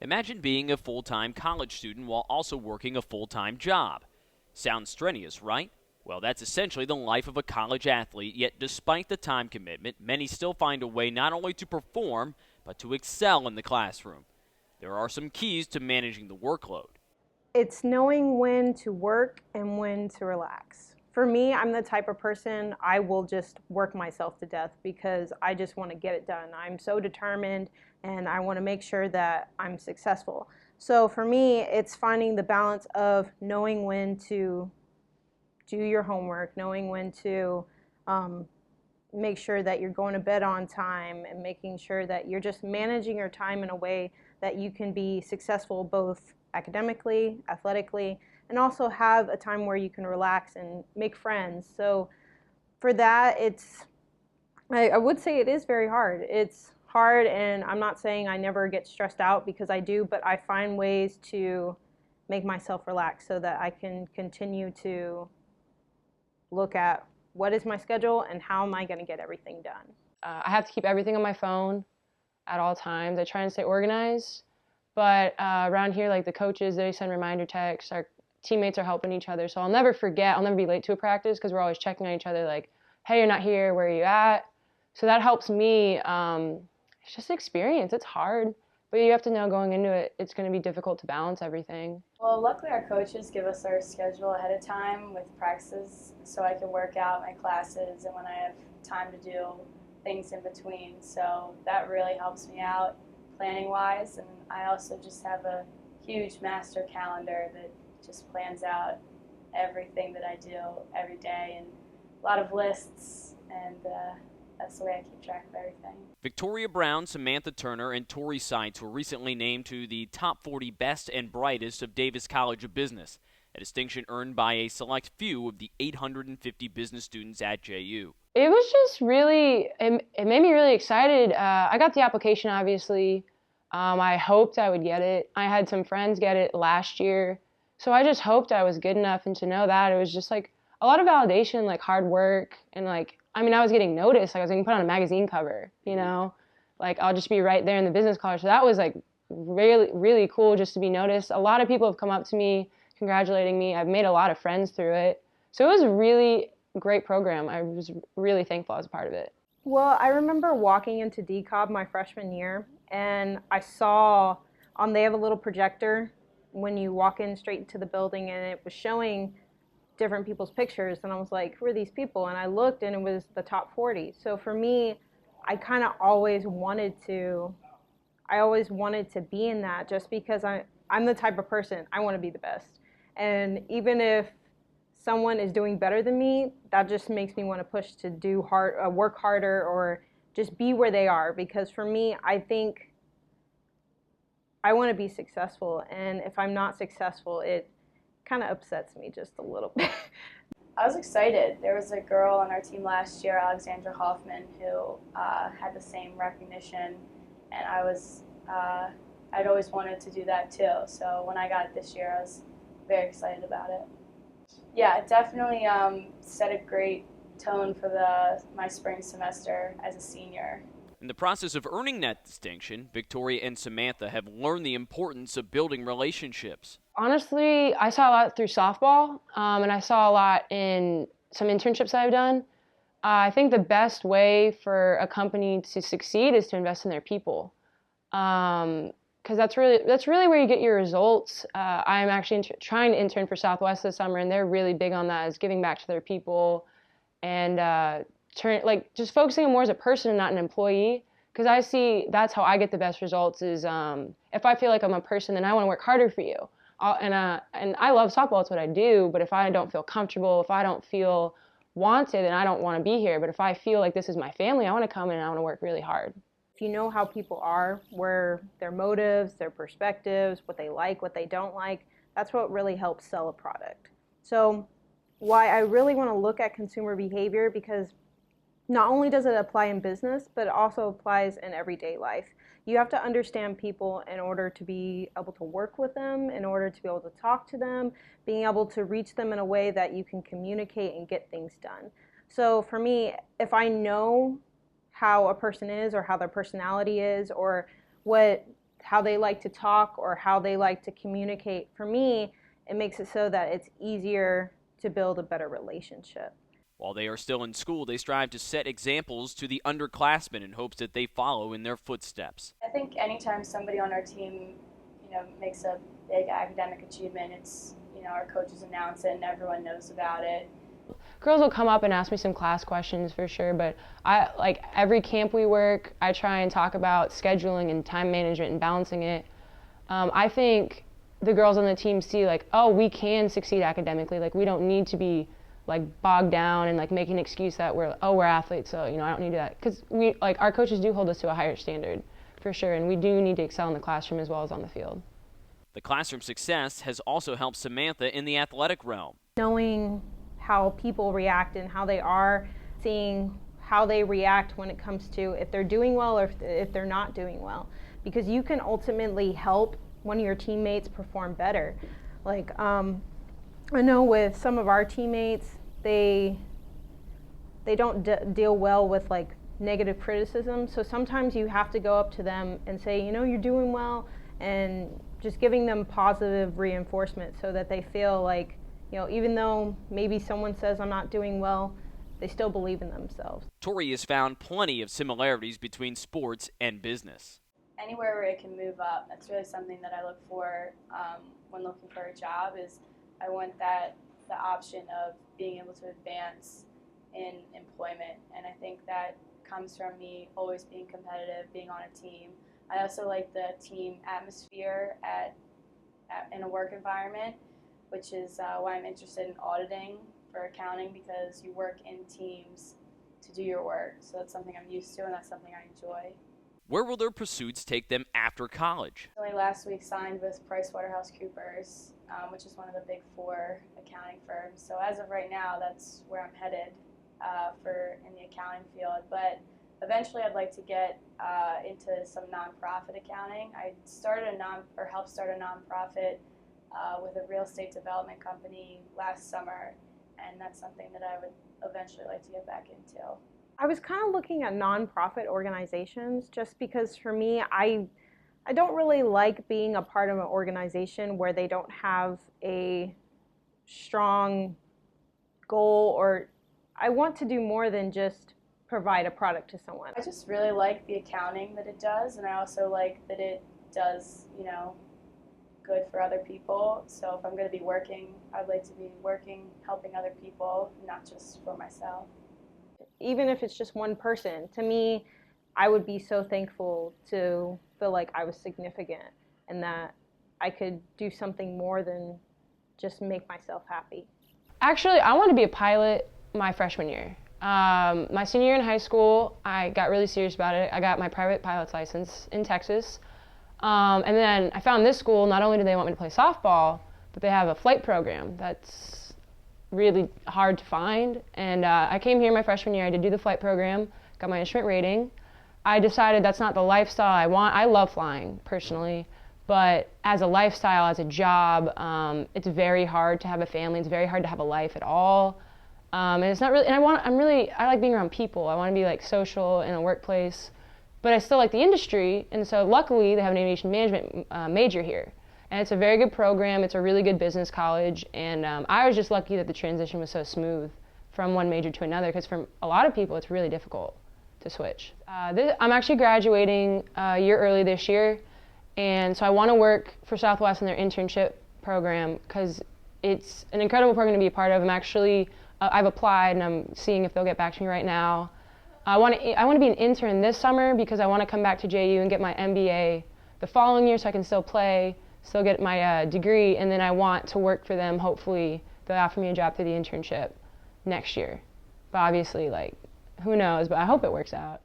Imagine being a full-time college student while also working a full-time job. Sounds strenuous, right? Well, that's essentially the life of a college athlete, yet despite the time commitment, many still find a way not only to perform, but to excel in the classroom. There are some keys to managing the workload. It's knowing when to work and when to relax. For me, I'm the type of person I will just work myself to death because I just want to get it done. I'm so determined and I want to make sure that I'm successful. So for me, it's finding the balance of knowing when to do your homework, knowing when to um, make sure that you're going to bed on time, and making sure that you're just managing your time in a way that you can be successful both academically, athletically, and also have a time where you can relax and make friends. So for that, I would say it is very hard. It's hard, and I'm not saying I never get stressed out because I do, but I find ways to make myself relax so that I can continue to look at what is my schedule and how am I going to get everything done. I have to keep everything on my phone at all times. I try and stay organized. But around here, like the coaches, they send reminder texts. Our teammates are helping each other. So I'll never forget. I'll never be late to a practice because we're always checking on each other like, hey, you're not here. Where are you at? So that helps me. It's just experience. It's hard. But you have to know going into it, it's going to be difficult to balance everything. Well, luckily our coaches give us our schedule ahead of time with practices so I can work out my classes and when I have time to do things in between. So that really helps me out planning wise, and I also just have a huge master calendar that just plans out everything that I do every day and a lot of lists, and that's the way I keep track of everything. Victoria Brown, Samantha Turner, and Tori Seitz were recently named to the top 40 best and brightest of Davis College of Business, a distinction earned by a select few of the 850 business students at JU. It was just really, it made me really excited. I got the application, obviously. I hoped I would get it. I had some friends get it last year. So I just hoped I was good enough, and to know that, it was just like a lot of validation, like hard work, and like, I mean, I was getting noticed. Like I was getting put on a magazine cover, you know? Like I'll just be right there in the business college. So that was like really, really cool just to be noticed. A lot of people have come up to me congratulating me. I've made a lot of friends through it. So it was a really great program. I was really thankful I was a part of it. Well, I remember walking into DCOB my freshman year, and I saw they have a little projector when you walk in straight into the building, and it was showing different people's pictures, and I was like, who are these people? And I looked, and it was the top 40. So for me, I kind of always wanted to be in that, just because I'm the type of person, I want to be the best. And even if someone is doing better than me, that just makes me want to push to work harder, or just be where they are. Because for me, I think I want to be successful, and if I'm not successful, it kind of upsets me just a little bit. I was excited. There was a girl on our team last year, Alexandra Hoffman, who had the same recognition, and I'd always wanted to do that too. So when I got it this year, I was very excited about it. Yeah, it definitely set a great tone for my spring semester as a senior. In the process of earning that distinction, Victoria and Samantha have learned the importance of building relationships. Honestly, I saw a lot through softball, and I saw a lot in some internships that I've done. I think the best way for a company to succeed is to invest in their people, because that's really where you get your results. I'm actually trying to intern for Southwest this summer, and they're really big on that, is giving back to their people, and just focusing on more as a person and not an employee. Because I see that's how I get the best results is if I feel like I'm a person, then I want to work harder for you. And I love softball, it's what I do, but if I don't feel comfortable, if I don't feel wanted, then I don't want to be here. But if I feel like this is my family, I want to come in and I want to work really hard. If you know how people are, where their motives, their perspectives, what they like, what they don't like, that's what really helps sell a product. So why I really want to look at consumer behavior, because not only does it apply in business, but it also applies in everyday life. You have to understand people in order to be able to work with them, in order to be able to talk to them, being able to reach them in a way that you can communicate and get things done. So for me, if I know how a person is, or how their personality is, or what how they like to talk or how they like to communicate, for me, it makes it so that it's easier to build a better relationship. While they are still in school, they strive to set examples to the underclassmen in hopes that they follow in their footsteps. I think anytime somebody on our team, makes a big academic achievement, it's, our coaches announce it and everyone knows about it. Girls will come up and ask me some class questions for sure, but like every camp we work, I try and talk about scheduling and time management and balancing it. I think the girls on the team see like, oh, we can succeed academically. Like we don't need to be like bogged down and like make an excuse that we're athletes, so I don't need that, because our coaches do hold us to a higher standard for sure, and we do need to excel in the classroom as well as on the field. The classroom success has also helped Samantha in the athletic realm. Knowing how people react and how they are, seeing how they react when it comes to if they're doing well or if they're not doing well, because you can ultimately help one of your teammates perform better. Like I know with some of our teammates, they don't deal well with like negative criticism, so sometimes you have to go up to them and say, you're doing well, and just giving them positive reinforcement so that they feel like, even though maybe someone says I'm not doing well, they still believe in themselves. Tori has found plenty of similarities between sports and business. Anywhere where I can move up, that's really something that I look for when looking for a job. Is I want the option of being able to advance in employment, and I think that comes from me always being competitive, being on a team. I also like the team atmosphere in a work environment, which is why I'm interested in auditing for accounting, because you work in teams to do your work. So that's something I'm used to, and that's something I enjoy. Where will their pursuits take them after college? I last week signed with PricewaterhouseCoopers, which is one of the big 4 accounting firms. So as of right now, that's where I'm headed in the accounting field. But eventually, I'd like to get into some nonprofit accounting. I helped start a nonprofit with a real estate development company last summer, and that's something that I would eventually like to get back into. I was kind of looking at nonprofit organizations just because for me, I don't really like being a part of an organization where they don't have a strong goal, or I want to do more than just provide a product to someone. I just really like the accounting that it does, and I also like that it does, good for other people. So if I'm going to be working, I'd like to be working, helping other people, not just for myself. Even if it's just one person, to me, I would be so thankful to feel like I was significant and that I could do something more than just make myself happy. Actually, I wanted to be a pilot my freshman year. My senior year in high school, I got really serious about it. I got my private pilot's license in Texas. And then I found this school. Not only do they want me to play softball, but they have a flight program that's really hard to find. And I came here my freshman year. I did do the flight program, got my instrument rating. I decided that's not the lifestyle I want. I love flying personally, but as a lifestyle, as a job, it's very hard to have a family. It's very hard to have a life at all. And it's not really. And I like being around people. I want to be like social in a workplace. But I still like the industry, and so luckily they have an aviation management major here. And it's a very good program. It's a really good business college, and I was just lucky that the transition was so smooth from one major to another, because for a lot of people it's really difficult to switch. I'm actually graduating a year early this year, and so I want to work for Southwest in their internship program because it's an incredible program to be a part of. I've applied, and I'm seeing if they'll get back to me right now. I want to be an intern this summer because I want to come back to JU and get my MBA the following year so I can still play, still get my degree, and then I want to work for them. Hopefully they'll offer me a job through the internship next year. But obviously, who knows, but I hope it works out.